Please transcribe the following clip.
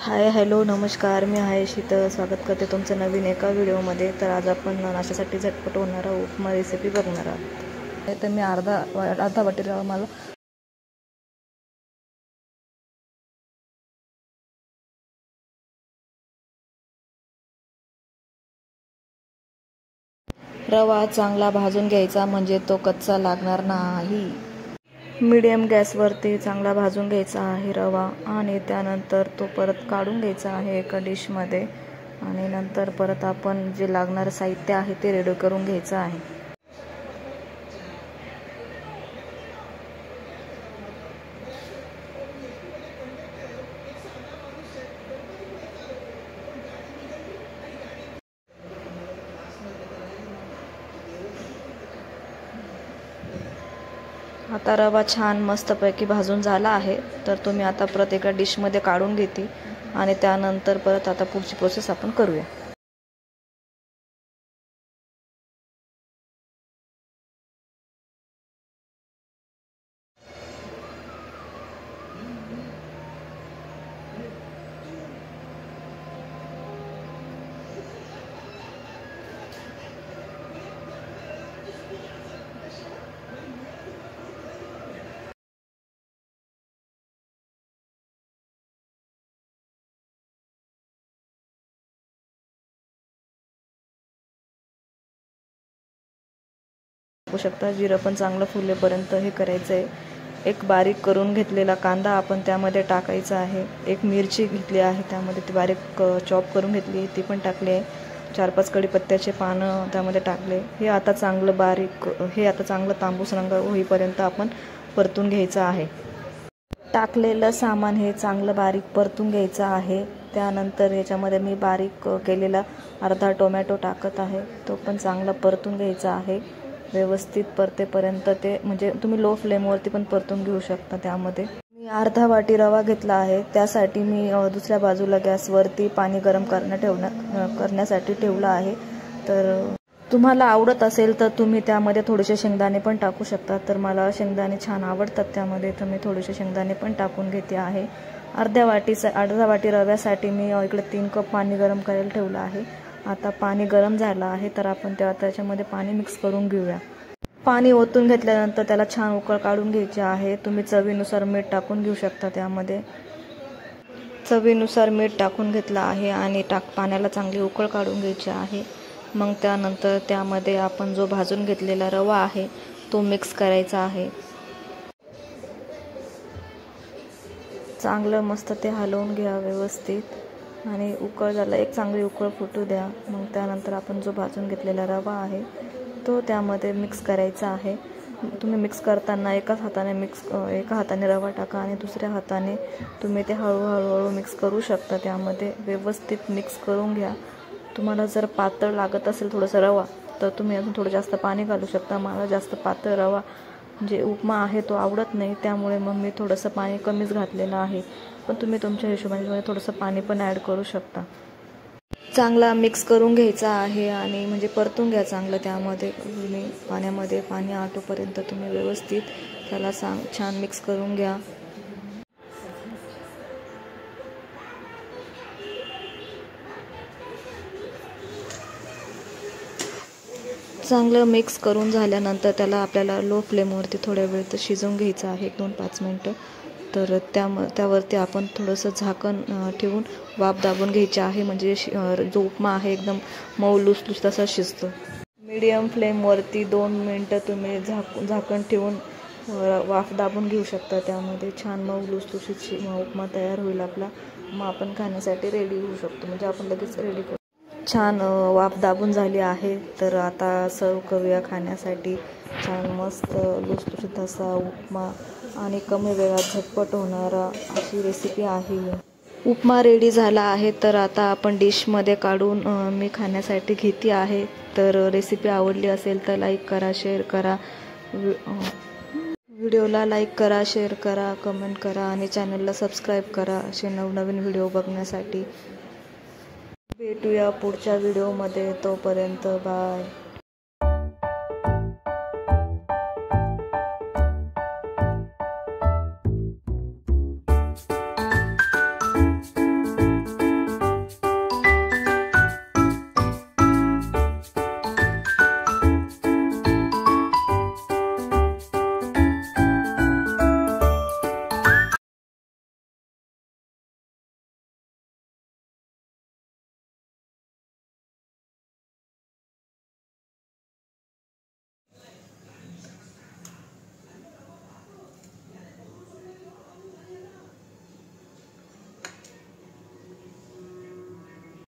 Hi hello नमस्कार, मी आहे शीतल. स्वागत करते तुमचं नवीन एका व्हिडिओमध्ये. तर आज आपण नाश्त्यासाठी झटपट होणारा उपमा रेसिपी बघणार आहोत. तर मी अर्धा वाटी रवा मला रवा चांगला भाजून घ्यायचा, म्हणजे तो कच्चा लागणार नाही. मीडियम गॅसवरती चांगला भाजून घ्यायचा आहे रवा, आणि त्यानंतर तो परत काढून घ्यायचा आहे एका डिशमध्ये. आणि नंतर परत आपण जे लागणारं साहित्य आहे ते रेडी करून घ्यायचं आहे. आता रवा छान मस्तपैकी भाजून झाला आहे. तर तुम्ही आता परत एका डिशमध्ये काढून घेते, आणि त्यानंतर परत आता पुढची प्रोसेस आपण करूया. बघू शकता, जिरं पण चांगलं फुलेपर्यंत हे करायचं आहे. एक बारीक करून घेतलेला कांदा आपण त्यामध्ये टाकायचा आहे. एक मिरची घेतली आहे, त्यामध्ये ती बारीक चॉप करून घेतली, ती पण टाकली आहे. 4-5 कढीपत्त्याचे पानं त्यामध्ये टाकले. हे आता चांगलं तांबूस रंग होईपर्यंत आपण परतून घ्यायचं आहे. टाकलेलं सामान हे चांगलं बारीक परतून घ्यायचं आहे. त्यानंतर याच्यामध्ये मी बारीक केलेला अर्धा टोमॅटो टाकत आहे, तो पण चांगला परतून घ्यायचा आहे व्यवस्थित परतेपर्यंत. ते म्हणजे तुम्ही लो फ्लेमवरती पण परतून घेऊ शकता. त्यामध्ये मी अर्धा वाटी रवा घेतला आहे. त्यासाठी मी दुसऱ्या बाजूला गॅसवरती पाणी गरम करण्यासाठी ठेवलं आहे. तर तुम्हाला आवडत असेल तर तुम्ही त्यामध्ये थोडेसे शेंगदाणे पण टाकू शकता. तर मला शेंगदाणे छान आवडतात त्यामध्ये, तर मी थोडेसे शेंगदाणे पण टाकून घेते आहे. अर्धा वाटी रव्यासाठी मी इकडे 3 कप पाणी गरम करायला ठेवलं आहे. आता पाणी गरम झालं आहे, तर आपण त्याच्यामध्ये पाणी मिक्स करून घेऊया. पाणी ओतून घेतल्यानंतर त्याला छान उकळ काढून घ्यायची आहे. तुम्ही चवीनुसार मीठ टाकून घेऊ शकता. त्यामध्ये चवीनुसार मीठ टाकून घेतलं आहे, आणि पाण्याला चांगली उकळ काढून घ्यायची आहे. मग त्यानंतर त्यामध्ये आपण जो भाजून घेतलेला रवा आहे तो मिक्स करायचा आहे. चांगलं मस्त ते हलवून घ्या व्यवस्थित, आणि एक चांगली उकळ फुटू द्या. मग त्यानंतर आपण जो भाजून घेतलेला रवा आहे तो त्यामध्ये मिक्स करायचा आहे. तुम्ही मिक्स करताना एका हाताने रवा टाका, आणि दुसऱ्या हाताने तुम्ही ते हळूहळू मिक्स करू शकता. त्यामध्ये व्यवस्थित मिक्स करून घ्या. तुम्हाला जर पातळ लागत असेल थोडंसं रवा, तर तुम्ही अजून थोडं जास्त पाणी घालू शकता. मला जास्त पातळ रवा जे उपमा आहे तो आवडत नाही, त्यामुळे मग मी थोडंसं पाणी कमीच घातलेलं आहे. पण तुम्ही तुमच्या हिशोबाने थोडंसं पाणी पण ॲड करू शकता. चांगला मिक्स करून घ्यायचा आहे, आणि म्हणजे परतून घ्या चांगलं. त्यामध्ये पाण्यामध्ये पाणी आटोपर्यंत तुम्ही व्यवस्थित त्याला छान मिक्स करून घ्या. चांगलं मिक्स करून झाल्यानंतर त्याला आपल्याला लो फ्लेमवरती थोड्या वेळ तर शिजवून घ्यायचं आहे, 2-5 मिनटं. तर त्यावरती आपण थोडंसं झाकण ठेवून वाफ दाबून घ्यायची आहे, म्हणजे जो उपमा आहे एकदम मऊ लुसलुस तसा शिजतो. मीडियम फ्लेमवरती 2 मिनटं तुम्ही झाकण ठेवून वाफ दाबून घेऊ शकता. त्यामध्ये छान मऊ लुसलुशीत उपमा तयार होईल आपला. मग आपण खाण्यासाठी रेडी होऊ शकतो, म्हणजे आपण लगेच रेडी करू. छान वाफ दाबून झाली आहे, तर आता सर्व करूया खाण्यासाठी. छान मस्त लुसलुशीत असा उपमा, आणि कमी वेळात झटपट होणारा अशी रेसिपी आहे. उपमा रेडी झाला आहे, तर आता आपण डिशमध्ये काढून मी खाण्यासाठी घेते आहे. तर रेसिपी आवडली असेल तर लाईक करा, शेअर करा. व्हिडिओला लाईक करा, शेअर करा, कमेंट करा, आणि चॅनलला सबस्क्राईब करा असे नवनवीन व्हिडिओ बघण्यासाठी. भेटूया पुढच्या व्हिडिओमध्ये. तोपर्यंत बाय.